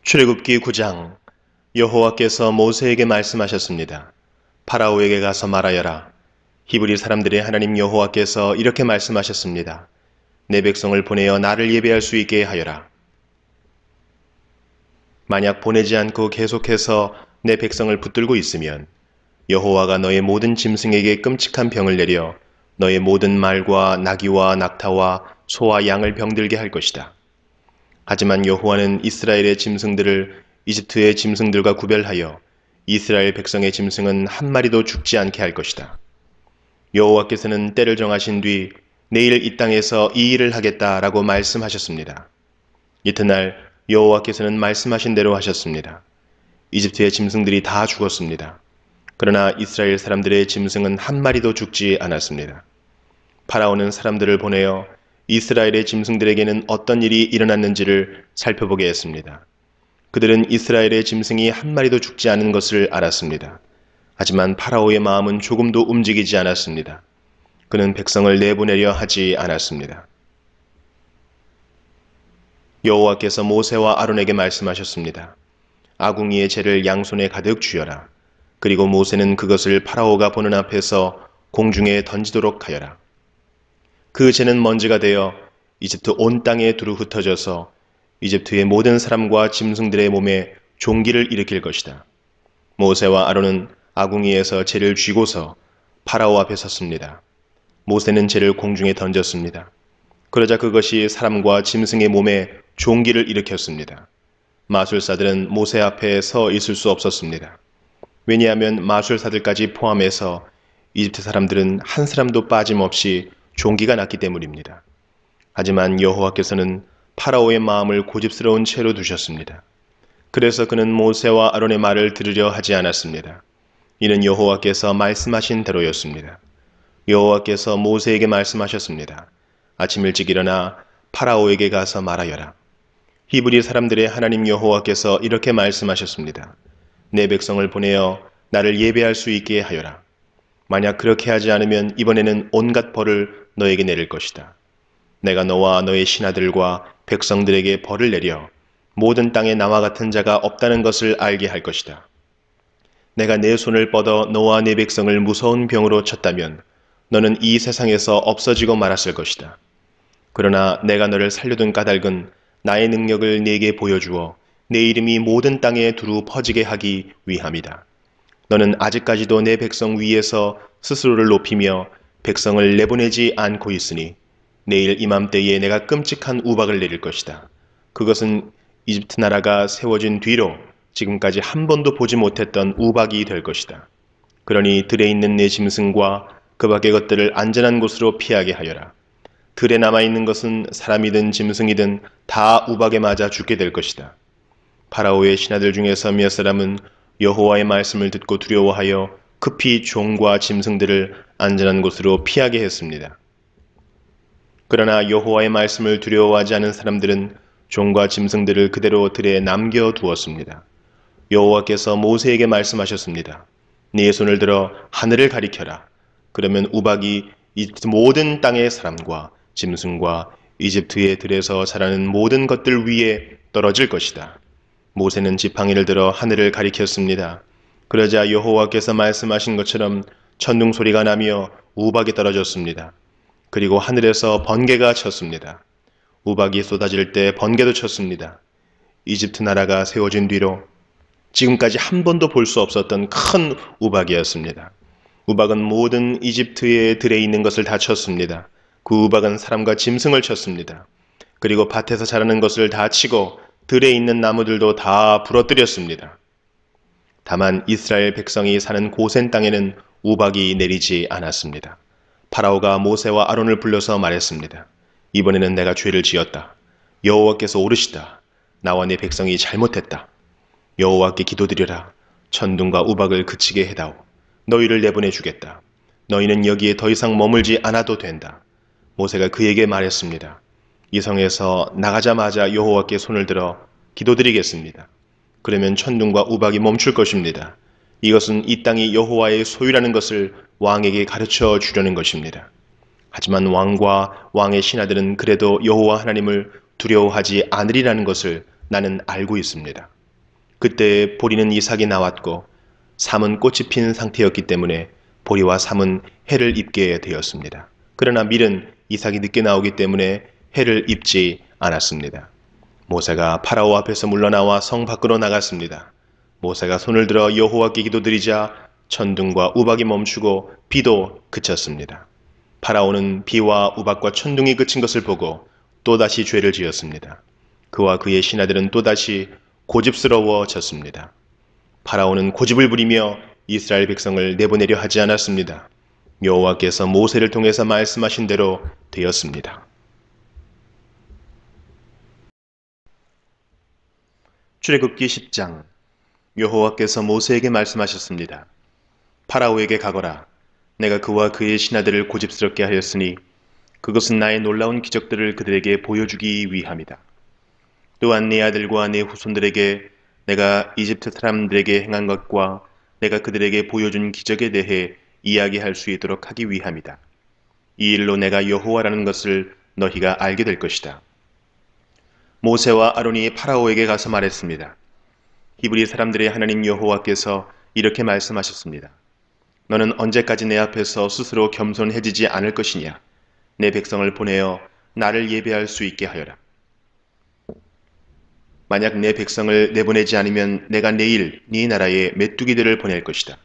출애굽기 9장. 여호와께서 모세에게 말씀하셨습니다. 파라오에게 가서 말하여라. 히브리 사람들의 하나님 여호와께서 이렇게 말씀하셨습니다. 내 백성을 보내어 나를 예배할 수 있게 하여라. 만약 보내지 않고 계속해서 내 백성을 붙들고 있으면 여호와가 너의 모든 짐승에게 끔찍한 병을 내려 너의 모든 말과 나귀와 낙타와 소와 양을 병들게 할 것이다. 하지만 여호와는 이스라엘의 짐승들을 이집트의 짐승들과 구별하여 이스라엘 백성의 짐승은 한 마리도 죽지 않게 할 것이다. 여호와께서는 때를 정하신 뒤 내일 이 땅에서 이 일을 하겠다라고 말씀하셨습니다. 이튿날 여호와께서는 말씀하신 대로 하셨습니다. 이집트의 짐승들이 다 죽었습니다. 그러나 이스라엘 사람들의 짐승은 한 마리도 죽지 않았습니다. 파라오는 사람들을 보내어 이스라엘의 짐승들에게는 어떤 일이 일어났는지를 살펴보게 했습니다. 그들은 이스라엘의 짐승이 한 마리도 죽지 않은 것을 알았습니다. 하지만 파라오의 마음은 조금도 움직이지 않았습니다. 그는 백성을 내보내려 하지 않았습니다. 여호와께서 모세와 아론에게 말씀하셨습니다. 아궁이의 재를 양손에 가득 쥐어라. 그리고 모세는 그것을 파라오가 보는 앞에서 공중에 던지도록 하여라. 그 재는 먼지가 되어 이집트 온 땅에 두루 흩어져서 이집트의 모든 사람과 짐승들의 몸에 종기를 일으킬 것이다. 모세와 아론은 아궁이에서 재를 쥐고서 파라오 앞에 섰습니다. 모세는 재를 공중에 던졌습니다. 그러자 그것이 사람과 짐승의 몸에 종기를 일으켰습니다. 마술사들은 모세 앞에 서 있을 수 없었습니다. 왜냐하면 마술사들까지 포함해서 이집트 사람들은 한 사람도 빠짐없이 종기가 났기 때문입니다. 하지만 여호와께서는 파라오의 마음을 고집스러운 채로 두셨습니다. 그래서 그는 모세와 아론의 말을 들으려 하지 않았습니다. 이는 여호와께서 말씀하신 대로였습니다. 여호와께서 모세에게 말씀하셨습니다. 아침 일찍 일어나 파라오에게 가서 말하여라. 히브리 사람들의 하나님 여호와께서 이렇게 말씀하셨습니다. 내 백성을 보내어 나를 예배할 수 있게 하여라. 만약 그렇게 하지 않으면 이번에는 온갖 벌을 너에게 내릴 것이다. 내가 너와 너의 신하들과 백성들에게 벌을 내려 모든 땅에 나와 같은 자가 없다는 것을 알게 할 것이다. 내가 내 손을 뻗어 너와 내 백성을 무서운 병으로 쳤다면 너는 이 세상에서 없어지고 말았을 것이다. 그러나 내가 너를 살려둔 까닭은 나의 능력을 네게 보여주어 내 이름이 모든 땅에 두루 퍼지게 하기 위함이다. 너는 아직까지도 내 백성 위에서 스스로를 높이며 백성을 내보내지 않고 있으니 내일 이맘때에 내가 끔찍한 우박을 내릴 것이다. 그것은 이집트 나라가 세워진 뒤로 지금까지 한 번도 보지 못했던 우박이 될 것이다. 그러니 들에 있는 내 짐승과 그 밖의 것들을 안전한 곳으로 피하게 하여라. 들에 남아있는 것은 사람이든 짐승이든 다 우박에 맞아 죽게 될 것이다. 파라오의 신하들 중에서 몇 사람은 여호와의 말씀을 듣고 두려워하여 급히 종과 짐승들을 안전한 곳으로 피하게 했습니다. 그러나 여호와의 말씀을 두려워하지 않은 사람들은 종과 짐승들을 그대로 들에 남겨두었습니다. 여호와께서 모세에게 말씀하셨습니다. 네 손을 들어 하늘을 가리켜라. 그러면 우박이 이집트 모든 땅의 사람과 짐승과 이집트의 들에서 자라는 모든 것들 위에 떨어질 것이다. 모세는 지팡이를 들어 하늘을 가리켰습니다. 그러자 여호와께서 말씀하신 것처럼 천둥 소리가 나며 우박이 떨어졌습니다. 그리고 하늘에서 번개가 쳤습니다. 우박이 쏟아질 때 번개도 쳤습니다. 이집트 나라가 세워진 뒤로 지금까지 한 번도 볼 수 없었던 큰 우박이었습니다. 우박은 모든 이집트의 들에 있는 것을 다 쳤습니다. 그 우박은 사람과 짐승을 쳤습니다. 그리고 밭에서 자라는 것을 다 치고 들에 있는 나무들도 다 부러뜨렸습니다. 다만 이스라엘 백성이 사는 고센 땅에는 우박이 내리지 않았습니다. 파라오가 모세와 아론을 불러서 말했습니다. 이번에는 내가 죄를 지었다. 여호와께서 오르시다. 나와 내 백성이 잘못했다. 여호와께 기도드려라. 천둥과 우박을 그치게 해다오. 너희를 내보내주겠다. 너희는 여기에 더 이상 머물지 않아도 된다. 모세가 그에게 말했습니다. 이 성에서 나가자마자 여호와께 손을 들어 기도드리겠습니다. 그러면 천둥과 우박이 멈출 것입니다. 이것은 이 땅이 여호와의 소유라는 것을 왕에게 가르쳐 주려는 것입니다. 하지만 왕과 왕의 신하들은 그래도 여호와 하나님을 두려워하지 않으리라는 것을 나는 알고 있습니다. 그때 보리는 이삭이 나왔고 삼은 꽃이 핀 상태였기 때문에 보리와 삼은 해를 입게 되었습니다. 그러나 밀은 이삭이 늦게 나오기 때문에 해를 입지 않았습니다. 모세가 파라오 앞에서 물러나와 성 밖으로 나갔습니다. 모세가 손을 들어 여호와께 기도드리자 천둥과 우박이 멈추고 비도 그쳤습니다. 파라오는 비와 우박과 천둥이 그친 것을 보고 또다시 죄를 지었습니다. 그와 그의 신하들은 또다시 고집스러워졌습니다. 파라오는 고집을 부리며 이스라엘 백성을 내보내려 하지 않았습니다. 여호와께서 모세를 통해서 말씀하신 대로 되었습니다. 출애굽기 10장. 여호와께서 모세에게 말씀하셨습니다. 파라오에게 가거라. 내가 그와 그의 신하들을 고집스럽게 하였으니 그것은 나의 놀라운 기적들을 그들에게 보여주기 위함이다. 또한 네 아들과 네 후손들에게 내가 이집트 사람들에게 행한 것과 내가 그들에게 보여준 기적에 대해 이야기할 수 있도록 하기 위함이다. 이 일로 내가 여호와라는 것을 너희가 알게 될 것이다. 모세와 아론이 파라오에게 가서 말했습니다. 히브리 사람들의 하나님 여호와께서 이렇게 말씀하셨습니다. 너는 언제까지 내 앞에서 스스로 겸손해지지 않을 것이냐? 내 백성을 보내어 나를 예배할 수 있게 하여라. 만약 내 백성을 내보내지 않으면 내가 내일 네 나라에 메뚜기들을 보낼 것이다.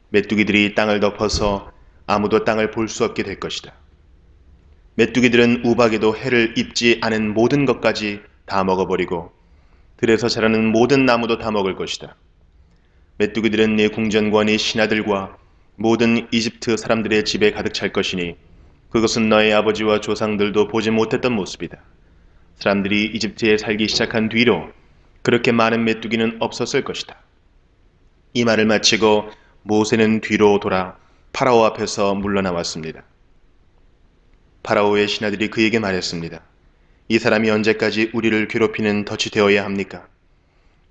메뚜기들이 땅을 덮어서 아무도 땅을 볼 수 없게 될 것이다. 메뚜기들은 우박에도 해를 입지 않은 모든 것까지 다 먹어버리고 들에서 자라는 모든 나무도 다 먹을 것이다. 메뚜기들은 네 궁전과 네 신하들과 모든 이집트 사람들의 집에 가득 찰 것이니 그것은 너의 아버지와 조상들도 보지 못했던 모습이다. 사람들이 이집트에 살기 시작한 뒤로 그렇게 많은 메뚜기는 없었을 것이다. 이 말을 마치고 모세는 뒤로 돌아 파라오 앞에서 물러나왔습니다. 파라오의 신하들이 그에게 말했습니다. 이 사람이 언제까지 우리를 괴롭히는 덫이 되어야 합니까?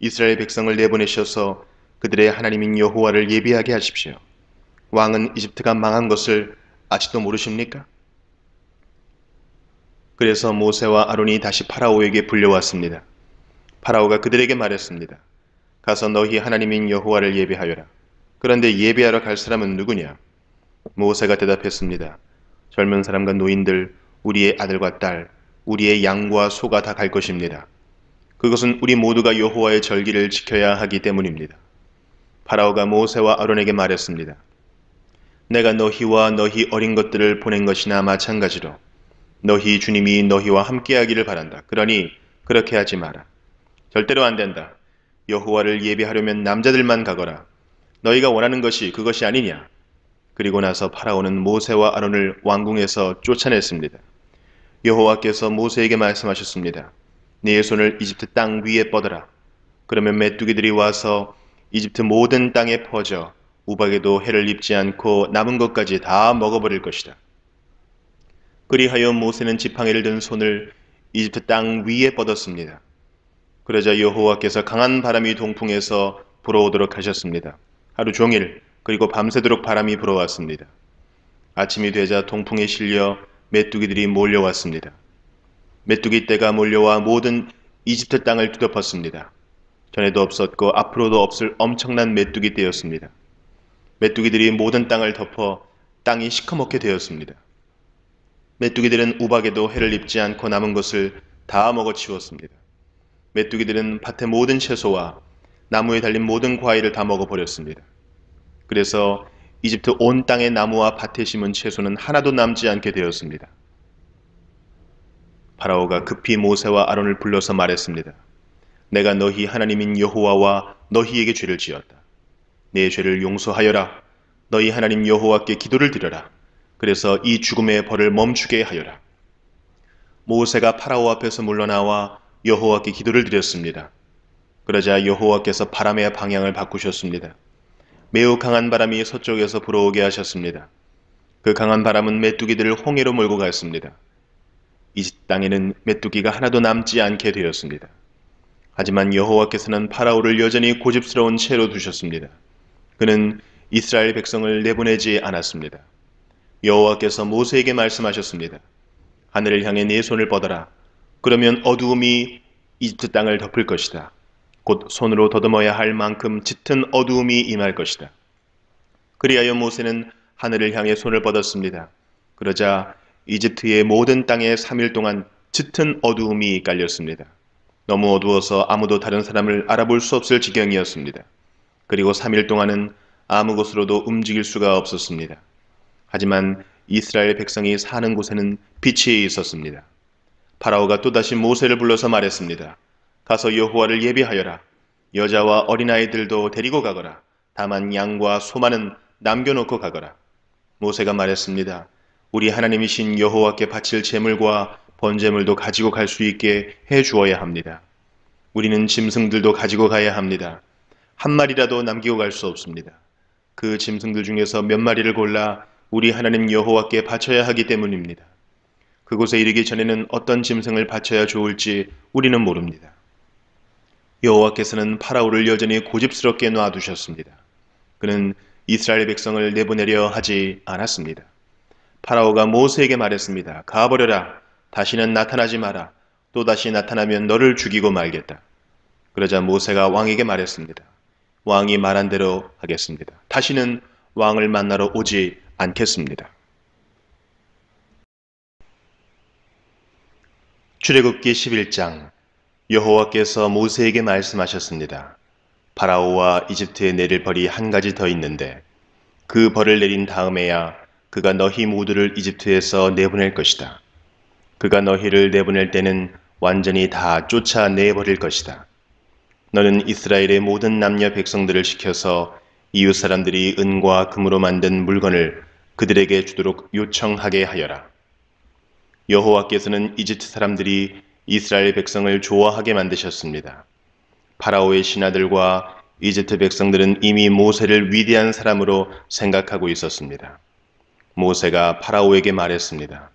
이스라엘 백성을 내보내셔서 그들의 하나님인 여호와를 예비하게 하십시오. 왕은 이집트가 망한 것을 아직도 모르십니까? 그래서 모세와 아론이 다시 파라오에게 불려왔습니다. 파라오가 그들에게 말했습니다. 가서 너희 하나님인 여호와를 예배하여라. 그런데 예배하러 갈 사람은 누구냐? 모세가 대답했습니다. 젊은 사람과 노인들, 우리의 아들과 딸, 우리의 양과 소가 다 갈 것입니다. 그것은 우리 모두가 여호와의 절기를 지켜야 하기 때문입니다. 파라오가 모세와 아론에게 말했습니다. 내가 너희와 너희 어린 것들을 보낸 것이나 마찬가지로 너희 주님이 너희와 함께하기를 바란다. 그러니 그렇게 하지 마라. 절대로 안 된다. 여호와를 예배하려면 남자들만 가거라. 너희가 원하는 것이 그것이 아니냐. 그리고 나서 파라오는 모세와 아론을 왕궁에서 쫓아냈습니다. 여호와께서 모세에게 말씀하셨습니다. 네 손을 이집트 땅 위에 뻗어라. 그러면 메뚜기들이 와서 이집트 모든 땅에 퍼져 우박에도 해를 입지 않고 남은 것까지 다 먹어버릴 것이다. 그리하여 모세는 지팡이를 든 손을 이집트 땅 위에 뻗었습니다. 그러자 여호와께서 강한 바람이 동풍에서 불어오도록 하셨습니다. 하루 종일 그리고 밤새도록 바람이 불어왔습니다. 아침이 되자 동풍에 실려 메뚜기들이 몰려왔습니다. 메뚜기 떼가 몰려와 모든 이집트 땅을 뒤덮었습니다. 전에도 없었고 앞으로도 없을 엄청난 메뚜기 떼였습니다. 메뚜기들이 모든 땅을 덮어 땅이 시커멓게 되었습니다. 메뚜기들은 우박에도 해를 입지 않고 남은 것을 다 먹어치웠습니다. 메뚜기들은 밭의 모든 채소와 나무에 달린 모든 과일을 다 먹어버렸습니다. 그래서 이집트 온 땅의 나무와 밭에 심은 채소는 하나도 남지 않게 되었습니다. 파라오가 급히 모세와 아론을 불러서 말했습니다. 내가 너희 하나님인 여호와와 너희에게 죄를 지었다. 내 죄를 용서하여라. 너희 하나님 여호와께 기도를 드려라. 그래서 이 죽음의 벌을 멈추게 하여라. 모세가 파라오 앞에서 물러나와 여호와께 기도를 드렸습니다. 그러자 여호와께서 바람의 방향을 바꾸셨습니다. 매우 강한 바람이 서쪽에서 불어오게 하셨습니다. 그 강한 바람은 메뚜기들을 홍해로 몰고 갔습니다. 이집트 땅에는 메뚜기가 하나도 남지 않게 되었습니다. 하지만 여호와께서는 파라오를 여전히 고집스러운 채로 두셨습니다. 그는 이스라엘 백성을 내보내지 않았습니다. 여호와께서 모세에게 말씀하셨습니다. 하늘을 향해 네 손을 뻗어라. 그러면 어두움이 이집트 땅을 덮을 것이다. 곧 손으로 더듬어야 할 만큼 짙은 어두움이 임할 것이다. 그리하여 모세는 하늘을 향해 손을 뻗었습니다. 그러자 이집트의 모든 땅에 3일 동안 짙은 어두움이 깔렸습니다. 너무 어두워서 아무도 다른 사람을 알아볼 수 없을 지경이었습니다. 그리고 3일 동안은 아무 곳으로도 움직일 수가 없었습니다. 하지만 이스라엘 백성이 사는 곳에는 빛이 있었습니다. 파라오가 또다시 모세를 불러서 말했습니다. 가서 여호와를 예비하여라. 여자와 어린아이들도 데리고 가거라. 다만 양과 소만은 남겨놓고 가거라. 모세가 말했습니다. 우리 하나님이신 여호와께 바칠 제물과 번제물도 가지고 갈 수 있게 해 주어야 합니다. 우리는 짐승들도 가지고 가야 합니다. 한 마리라도 남기고 갈 수 없습니다. 그 짐승들 중에서 몇 마리를 골라 우리 하나님 여호와께 바쳐야 하기 때문입니다. 그곳에 이르기 전에는 어떤 짐승을 바쳐야 좋을지 우리는 모릅니다. 여호와께서는 파라오를 여전히 고집스럽게 놔두셨습니다. 그는 이스라엘 백성을 내보내려 하지 않았습니다. 파라오가 모세에게 말했습니다. 가버려라. 다시는 나타나지 마라. 또다시 나타나면 너를 죽이고 말겠다. 그러자 모세가 왕에게 말했습니다. 왕이 말한 대로 하겠습니다. 다시는 왕을 만나러 오지 않겠습니다. 출애굽기 11장. 여호와께서 모세에게 말씀하셨습니다. 파라오와 이집트에 내릴 벌이 한 가지 더 있는데 그 벌을 내린 다음에야 그가 너희 모두를 이집트에서 내보낼 것이다. 그가 너희를 내보낼 때는 완전히 다 쫓아내버릴 것이다. 너는 이스라엘의 모든 남녀 백성들을 시켜서 이웃 사람들이 은과 금으로 만든 물건을 그들에게 주도록 요청하게 하여라. 여호와께서는 이집트 사람들이 이스라엘 백성을 좋아하게 만드셨습니다. 파라오의 신하들과 이집트 백성들은 이미 모세를 위대한 사람으로 생각하고 있었습니다. 모세가 파라오에게 말했습니다.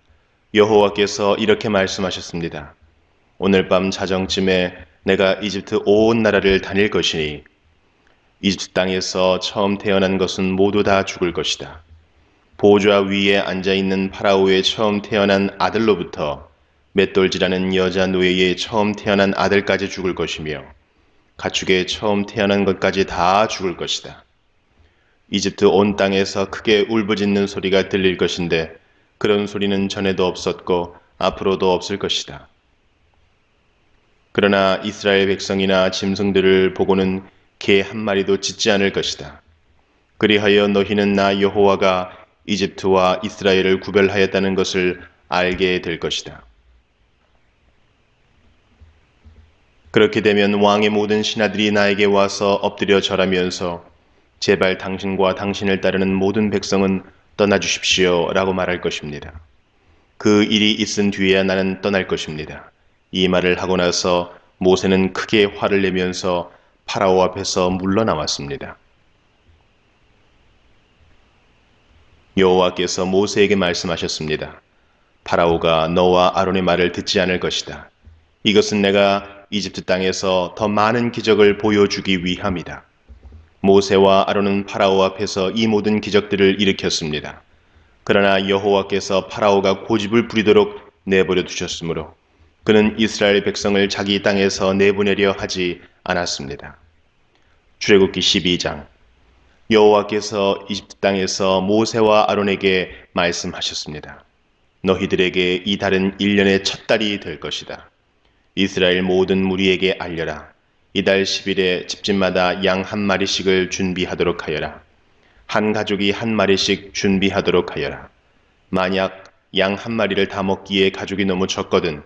여호와께서 이렇게 말씀하셨습니다. 오늘 밤 자정쯤에 내가 이집트 온 나라를 다닐 것이니 이집트 땅에서 처음 태어난 것은 모두 다 죽을 것이다. 보좌 위에 앉아있는 파라오의 처음 태어난 아들로부터 맷돌질하는 여자 노예의 처음 태어난 아들까지 죽을 것이며 가축의 처음 태어난 것까지 다 죽을 것이다. 이집트 온 땅에서 크게 울부짖는 소리가 들릴 것인데 그런 소리는 전에도 없었고 앞으로도 없을 것이다. 그러나 이스라엘 백성이나 짐승들을 보고는 개 한 마리도 짖지 않을 것이다. 그리하여 너희는 나 여호와가 이집트와 이스라엘을 구별하였다는 것을 알게 될 것이다. 그렇게 되면 왕의 모든 신하들이 나에게 와서 엎드려 절하면서 제발 당신과 당신을 따르는 모든 백성은 떠나주십시오 라고 말할 것입니다. 그 일이 있은 뒤에야 나는 떠날 것입니다. 이 말을 하고 나서 모세는 크게 화를 내면서 파라오 앞에서 물러나왔습니다. 여호와께서 모세에게 말씀하셨습니다. 파라오가 너와 아론의 말을 듣지 않을 것이다. 이것은 내가 이집트 땅에서 더 많은 기적을 보여주기 위함이다. 모세와 아론은 파라오 앞에서 이 모든 기적들을 일으켰습니다. 그러나 여호와께서 파라오가 고집을 부리도록 내버려 두셨으므로 그는 이스라엘 백성을 자기 땅에서 내보내려 하지 않았습니다. 출애굽기 12장. 여호와께서 이집트 땅에서 모세와 아론에게 말씀하셨습니다. 너희들에게 이 달은 1년의 첫 달이 될 것이다. 이스라엘 모든 무리에게 알려라. 이달 10일에 집집마다 양 한 마리씩을 준비하도록 하여라. 한 가족이 한 마리씩 준비하도록 하여라. 만약 양 한 마리를 다 먹기에 가족이 너무 적거든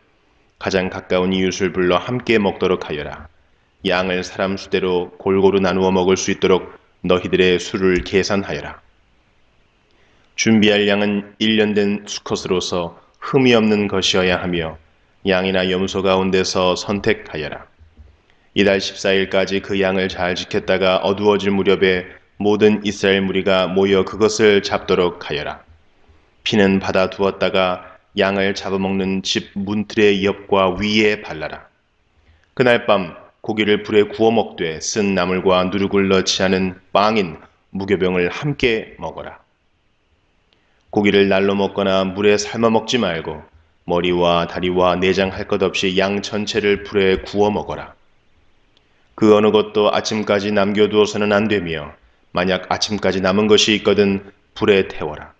가장 가까운 이웃을 불러 함께 먹도록 하여라. 양을 사람 수대로 골고루 나누어 먹을 수 있도록 너희들의 수를 계산하여라. 준비할 양은 1년 된 수컷으로서 흠이 없는 것이어야 하며 양이나 염소 가운데서 선택하여라. 이달 14일까지 그 양을 잘 지켰다가 어두워질 무렵에 모든 이스라엘 무리가 모여 그것을 잡도록 하여라. 피는 받아 두었다가 양을 잡아먹는 집 문틀의 옆과 위에 발라라. 그날 밤 고기를 불에 구워 먹되 쓴 나물과 누룩을 넣지 않은 빵인 무교병을 함께 먹어라. 고기를 날로 먹거나 물에 삶아 먹지 말고 머리와 다리와 내장 할 것 없이 양 전체를 불에 구워 먹어라. 그 어느 것도 아침까지 남겨두어서는 안 되며 만약 아침까지 남은 것이 있거든 불에 태워라.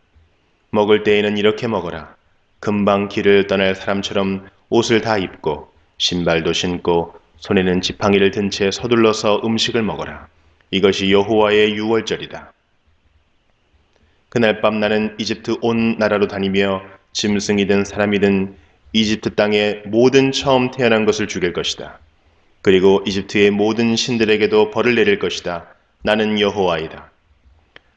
먹을 때에는 이렇게 먹어라. 금방 길을 떠날 사람처럼 옷을 다 입고 신발도 신고 손에는 지팡이를 든 채 서둘러서 음식을 먹어라. 이것이 여호와의 유월절이다. 그날 밤 나는 이집트 온 나라로 다니며 짐승이든 사람이든 이집트 땅의 모든 처음 태어난 것을 죽일 것이다. 그리고 이집트의 모든 신들에게도 벌을 내릴 것이다. 나는 여호와이다.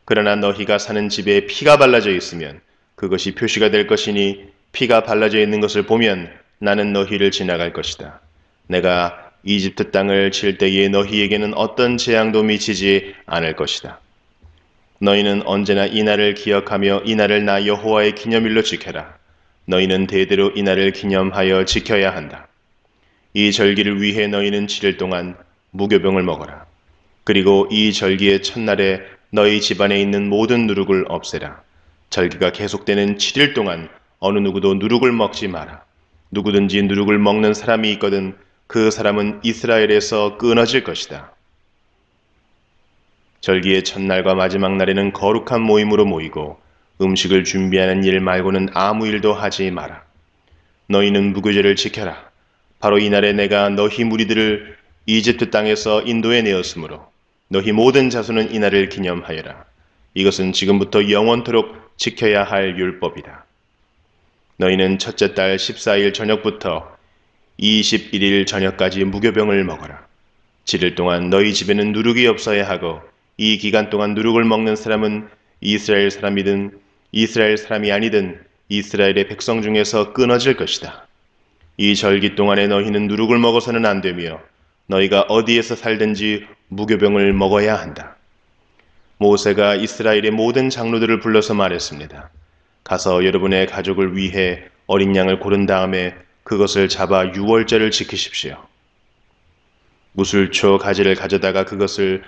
그러나 너희가 사는 집에 피가 발라져 있으면 그것이 표시가 될 것이니 피가 발라져 있는 것을 보면 나는 너희를 지나갈 것이다. 내가 이집트 땅을 칠 때에 너희에게는 어떤 재앙도 미치지 않을 것이다. 너희는 언제나 이 날을 기억하며 이 날을 나 여호와의 기념일로 지켜라. 너희는 대대로 이 날을 기념하여 지켜야 한다. 이 절기를 위해 너희는 7일 동안 무교병을 먹어라. 그리고 이 절기의 첫날에 너희 집안에 있는 모든 누룩을 없애라. 절기가 계속되는 7일 동안 어느 누구도 누룩을 먹지 마라. 누구든지 누룩을 먹는 사람이 있거든 그 사람은 이스라엘에서 끊어질 것이다. 절기의 첫날과 마지막 날에는 거룩한 모임으로 모이고 음식을 준비하는 일 말고는 아무 일도 하지 마라. 너희는 무교제를 지켜라. 바로 이날에 내가 너희 무리들을 이집트 땅에서 인도해 내었으므로 너희 모든 자손은 이날을 기념하여라. 이것은 지금부터 영원토록 지켜야 할 율법이다. 너희는 첫째 달 14일 저녁부터 21일 저녁까지 무교병을 먹어라. 7일 동안 너희 집에는 누룩이 없어야 하고 이 기간 동안 누룩을 먹는 사람은 이스라엘 사람이든 이스라엘 사람이 아니든 이스라엘의 백성 중에서 끊어질 것이다. 이 절기 동안에 너희는 누룩을 먹어서는 안 되며 너희가 어디에서 살든지 무교병을 먹어야 한다. 모세가 이스라엘의 모든 장로들을 불러서 말했습니다. 가서 여러분의 가족을 위해 어린 양을 고른 다음에 그것을 잡아 유월절을 지키십시오. 무술초 가지를 가져다가 그것을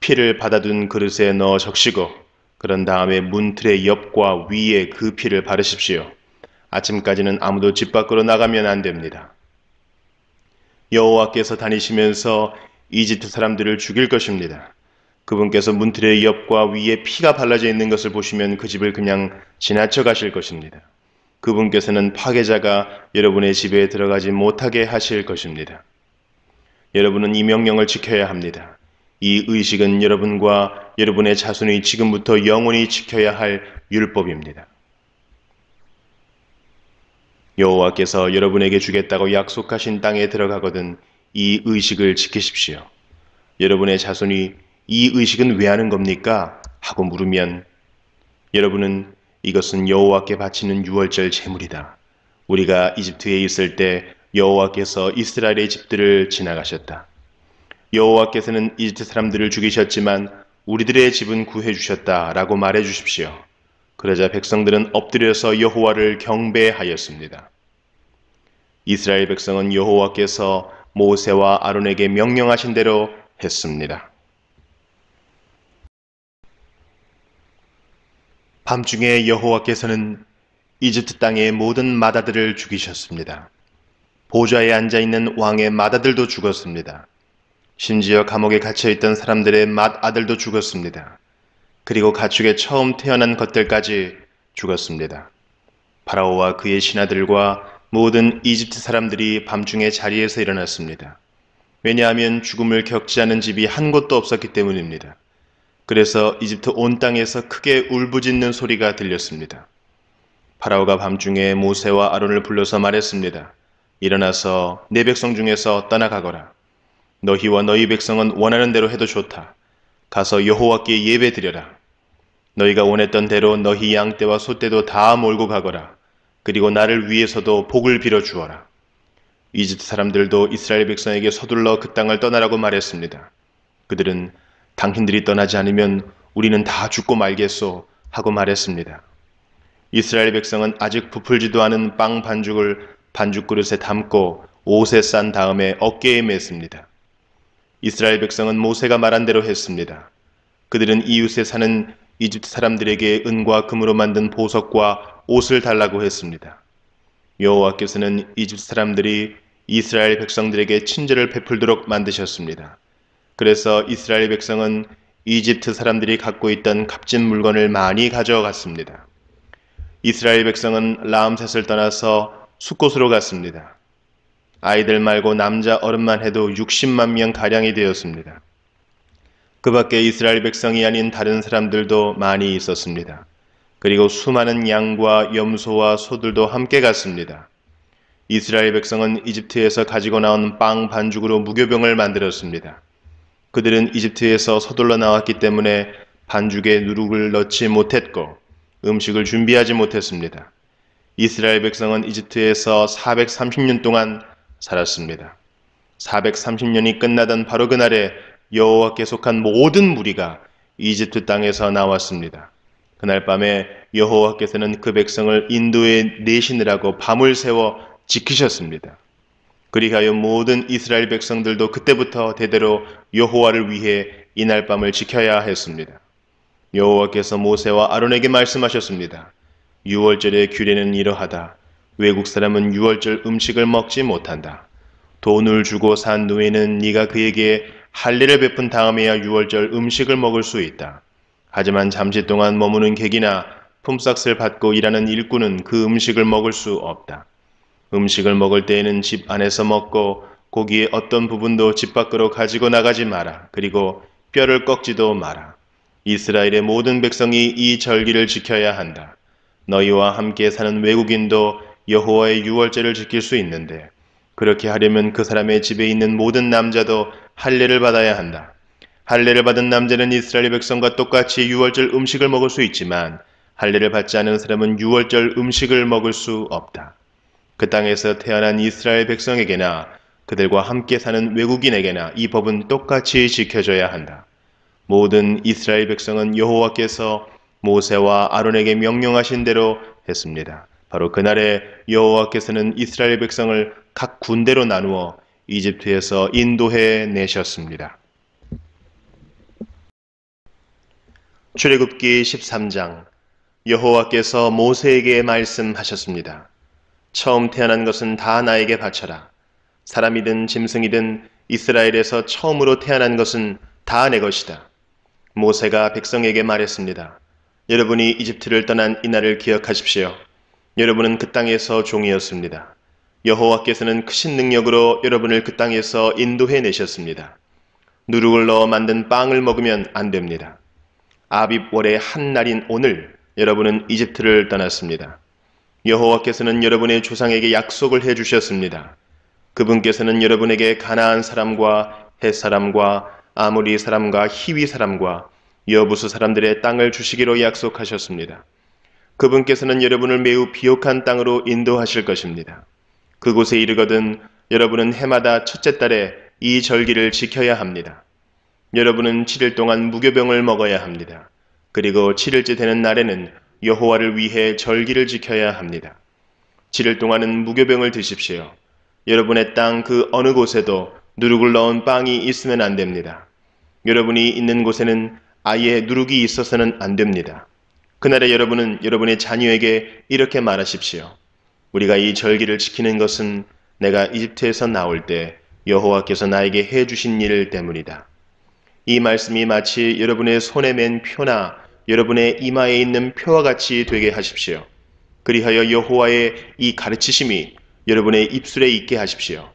피를 받아둔 그릇에 넣어 적시고 그런 다음에 문틀의 옆과 위에 그 피를 바르십시오. 아침까지는 아무도 집 밖으로 나가면 안 됩니다. 여호와께서 다니시면서 이집트 사람들을 죽일 것입니다. 그분께서 문틀의 옆과 위에 피가 발라져 있는 것을 보시면 그 집을 그냥 지나쳐 가실 것입니다. 그분께서는 파괴자가 여러분의 집에 들어가지 못하게 하실 것입니다. 여러분은 이 명령을 지켜야 합니다. 이 의식은 여러분과 여러분의 자손이 지금부터 영원히 지켜야 할 율법입니다. 여호와께서 여러분에게 주겠다고 약속하신 땅에 들어가거든 이 의식을 지키십시오. 여러분의 자손이 이 의식은 왜 하는 겁니까? 하고 물으면 여러분은 이것은 여호와께 바치는 유월절 제물이다. 우리가 이집트에 있을 때 여호와께서 이스라엘의 집들을 지나가셨다. 여호와께서는 이집트 사람들을 죽이셨지만 우리들의 집은 구해주셨다라고 말해주십시오. 그러자 백성들은 엎드려서 여호와를 경배하였습니다. 이스라엘 백성은 여호와께서 모세와 아론에게 명령하신 대로 했습니다. 밤중에 여호와께서는 이집트 땅의 모든 맏아들을 죽이셨습니다. 보좌에 앉아있는 왕의 맏아들도 죽었습니다. 심지어 감옥에 갇혀있던 사람들의 맏아들도 죽었습니다. 그리고 가축에 처음 태어난 것들까지 죽었습니다. 파라오와 그의 신하들과 모든 이집트 사람들이 밤중에 자리에서 일어났습니다. 왜냐하면 죽음을 겪지 않은 집이 한 곳도 없었기 때문입니다. 그래서 이집트 온 땅에서 크게 울부짖는 소리가 들렸습니다. 파라오가 밤중에 모세와 아론을 불러서 말했습니다. 일어나서 내 백성 중에서 떠나가거라. 너희와 너희 백성은 원하는 대로 해도 좋다. 가서 여호와께 예배드려라. 너희가 원했던 대로 너희 양떼와 소떼도 다 몰고 가거라. 그리고 나를 위해서도 복을 빌어 주어라. 이집트 사람들도 이스라엘 백성에게 서둘러 그 땅을 떠나라고 말했습니다. 그들은 당신들이 떠나지 않으면 우리는 다 죽고 말겠소 하고 말했습니다. 이스라엘 백성은 아직 부풀지도 않은 빵 반죽을 반죽 그릇에 담고 옷에 싼 다음에 어깨에 맸습니다. 이스라엘 백성은 모세가 말한 대로 했습니다. 그들은 이웃에 사는 이집트 사람들에게 은과 금으로 만든 보석과 옷을 달라고 했습니다. 여호와께서는 이집트 사람들이 이스라엘 백성들에게 친절을 베풀도록 만드셨습니다. 그래서 이스라엘 백성은 이집트 사람들이 갖고 있던 값진 물건을 많이 가져갔습니다. 이스라엘 백성은 라암셋을 떠나서 숫곳으로 갔습니다. 아이들 말고 남자 어른만 해도 60만 명 가량이 되었습니다. 그 밖에 이스라엘 백성이 아닌 다른 사람들도 많이 있었습니다. 그리고 수많은 양과 염소와 소들도 함께 갔습니다. 이스라엘 백성은 이집트에서 가지고 나온 빵 반죽으로 무교병을 만들었습니다. 그들은 이집트에서 서둘러 나왔기 때문에 반죽에 누룩을 넣지 못했고 음식을 준비하지 못했습니다. 이스라엘 백성은 이집트에서 430년 동안 살았습니다. 430년이 끝나던 바로 그날에 여호와께 속한 모든 무리가 이집트 땅에서 나왔습니다. 그날 밤에 여호와께서는 그 백성을 인도에 내시느라고 밤을 새워 지키셨습니다. 그리하여 모든 이스라엘 백성들도 그때부터 대대로 여호와를 위해 이날 밤을 지켜야 했습니다. 여호와께서 모세와 아론에게 말씀하셨습니다. 유월절의 규례는 이러하다. 외국 사람은 유월절 음식을 먹지 못한다. 돈을 주고 산 노예는 네가 그에게 할례를 베푼 다음에야 유월절 음식을 먹을 수 있다. 하지만 잠시 동안 머무는 객이나 품삯을 받고 일하는 일꾼은 그 음식을 먹을 수 없다. 음식을 먹을 때에는 집 안에서 먹고 고기의 어떤 부분도 집 밖으로 가지고 나가지 마라. 그리고 뼈를 꺾지도 마라. 이스라엘의 모든 백성이 이 절기를 지켜야 한다. 너희와 함께 사는 외국인도 여호와의 유월절을 지킬 수 있는데 그렇게 하려면 그 사람의 집에 있는 모든 남자도 할례를 받아야 한다. 할례를 받은 남자는 이스라엘 백성과 똑같이 유월절 음식을 먹을 수 있지만 할례를 받지 않은 사람은 유월절 음식을 먹을 수 없다. 그 땅에서 태어난 이스라엘 백성에게나 그들과 함께 사는 외국인에게나 이 법은 똑같이 지켜져야 한다. 모든 이스라엘 백성은 여호와께서 모세와 아론에게 명령하신 대로 했습니다. 바로 그날에 여호와께서는 이스라엘 백성을 각 군대로 나누어 이집트에서 인도해 내셨습니다. 출애굽기 13장. 여호와께서 모세에게 말씀하셨습니다. 처음 태어난 것은 다 나에게 바쳐라. 사람이든 짐승이든 이스라엘에서 처음으로 태어난 것은 다 내 것이다. 모세가 백성에게 말했습니다. 여러분이 이집트를 떠난 이날을 기억하십시오. 여러분은 그 땅에서 종이었습니다. 여호와께서는 크신 능력으로 여러분을 그 땅에서 인도해 내셨습니다. 누룩을 넣어 만든 빵을 먹으면 안 됩니다. 아빕월의 한 날인 오늘 여러분은 이집트를 떠났습니다. 여호와께서는 여러분의 조상에게 약속을 해주셨습니다. 그분께서는 여러분에게 가나안 사람과 헷 사람과 아모리 사람과 히위 사람과 여부수 사람들의 땅을 주시기로 약속하셨습니다. 그분께서는 여러분을 매우 비옥한 땅으로 인도하실 것입니다. 그곳에 이르거든 여러분은 해마다 첫째 달에 이 절기를 지켜야 합니다. 여러분은 7일 동안 무교병을 먹어야 합니다. 그리고 7일째 되는 날에는 여호와를 위해 절기를 지켜야 합니다. 7일 동안은 무교병을 드십시오. 여러분의 땅 그 어느 곳에도 누룩을 넣은 빵이 있으면 안 됩니다. 여러분이 있는 곳에는 아예 누룩이 있어서는 안 됩니다. 그날에 여러분은 여러분의 자녀에게 이렇게 말하십시오. 우리가 이 절기를 지키는 것은 내가 이집트에서 나올 때 여호와께서 나에게 해주신 일 때문이다. 이 말씀이 마치 여러분의 손에 맨 표나 여러분의 이마에 있는 표와 같이 되게 하십시오. 그리하여 여호와의 이 가르치심이 여러분의 입술에 있게 하십시오.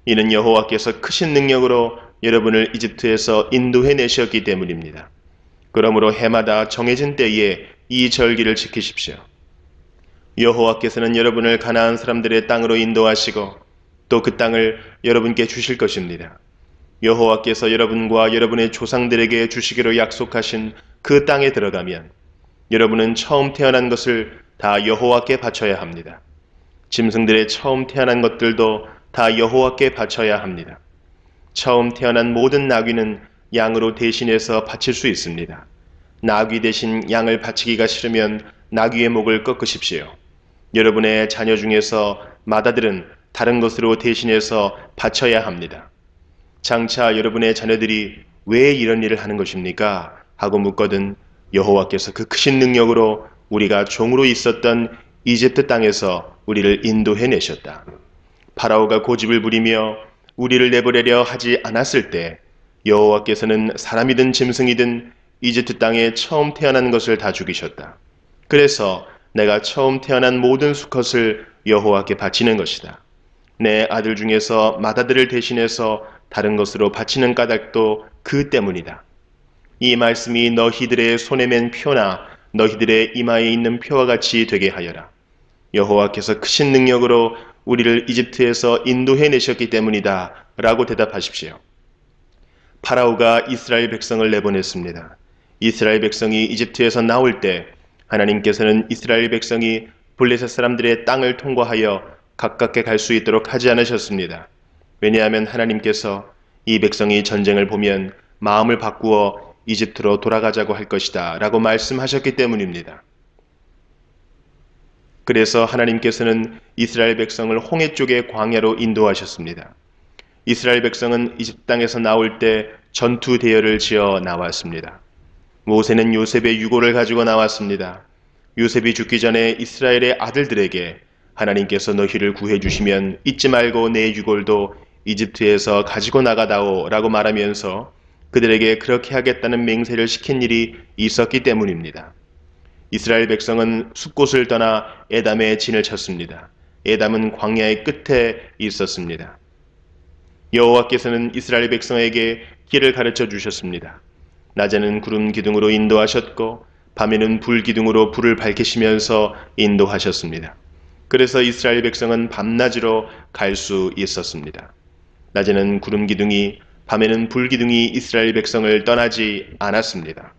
이는 여호와께서 크신 능력으로 여러분을 이집트에서 인도해 내셨기 때문입니다. 그러므로 해마다 정해진 때에 이 절기를 지키십시오. 여호와께서는 여러분을 가나안 사람들의 땅으로 인도하시고 또 그 땅을 여러분께 주실 것입니다. 여호와께서 여러분과 여러분의 조상들에게 주시기로 약속하신 그 땅에 들어가면 여러분은 처음 태어난 것을 다 여호와께 바쳐야 합니다. 짐승들의 처음 태어난 것들도 다 여호와께 바쳐야 합니다. 처음 태어난 모든 나귀는 양으로 대신해서 바칠 수 있습니다. 나귀 대신 양을 바치기가 싫으면 나귀의 목을 꺾으십시오. 여러분의 자녀 중에서 맏아들은 다른 것으로 대신해서 바쳐야 합니다. 장차 여러분의 자녀들이 왜 이런 일을 하는 것입니까? 하고 묻거든 여호와께서 그 크신 능력으로 우리가 종으로 있었던 이집트 땅에서 우리를 인도해 내셨다. 파라오가 고집을 부리며 우리를 내보내려 하지 않았을 때 여호와께서는 사람이든 짐승이든 이집트 땅에 처음 태어난 것을 다 죽이셨다. 그래서 내가 처음 태어난 모든 수컷을 여호와께 바치는 것이다. 내 아들 중에서 맏아들을 대신해서 다른 것으로 바치는 까닭도 그 때문이다. 이 말씀이 너희들의 손에 맨 표나 너희들의 이마에 있는 표와 같이 되게 하여라. 여호와께서 크신 능력으로 우리를 이집트에서 인도해내셨기 때문이다 라고 대답하십시오. 파라오가 이스라엘 백성을 내보냈습니다. 이스라엘 백성이 이집트에서 나올 때 하나님께서는 이스라엘 백성이 블레셋 사람들의 땅을 통과하여 가깝게 갈 수 있도록 하지 않으셨습니다. 왜냐하면 하나님께서 이 백성이 전쟁을 보면 마음을 바꾸어 이집트로 돌아가자고 할 것이다 라고 말씀하셨기 때문입니다. 그래서 하나님께서는 이스라엘 백성을 홍해 쪽의 광야로 인도하셨습니다. 이스라엘 백성은 이집트 땅에서 나올 때 전투 대열을 지어 나왔습니다. 모세는 요셉의 유고를 가지고 나왔습니다. 요셉이 죽기 전에 이스라엘의 아들들에게 하나님께서 너희를 구해 주시면 잊지 말고 내 유골도 이집트에서 가지고 나가다오 라고 말하면서 그들에게 그렇게 하겠다는 맹세를 시킨 일이 있었기 때문입니다. 이스라엘 백성은 숲곳을 떠나 에담에 진을 쳤습니다. 에담은 광야의 끝에 있었습니다. 여호와께서는 이스라엘 백성에게 길을 가르쳐 주셨습니다. 낮에는 구름 기둥으로 인도하셨고 밤에는 불 기둥으로 불을 밝히시면서 인도하셨습니다. 그래서 이스라엘 백성은 밤낮으로 갈 수 있었습니다. 낮에는 구름 기둥이 밤에는 불 기둥이 이스라엘 백성을 떠나지 않았습니다.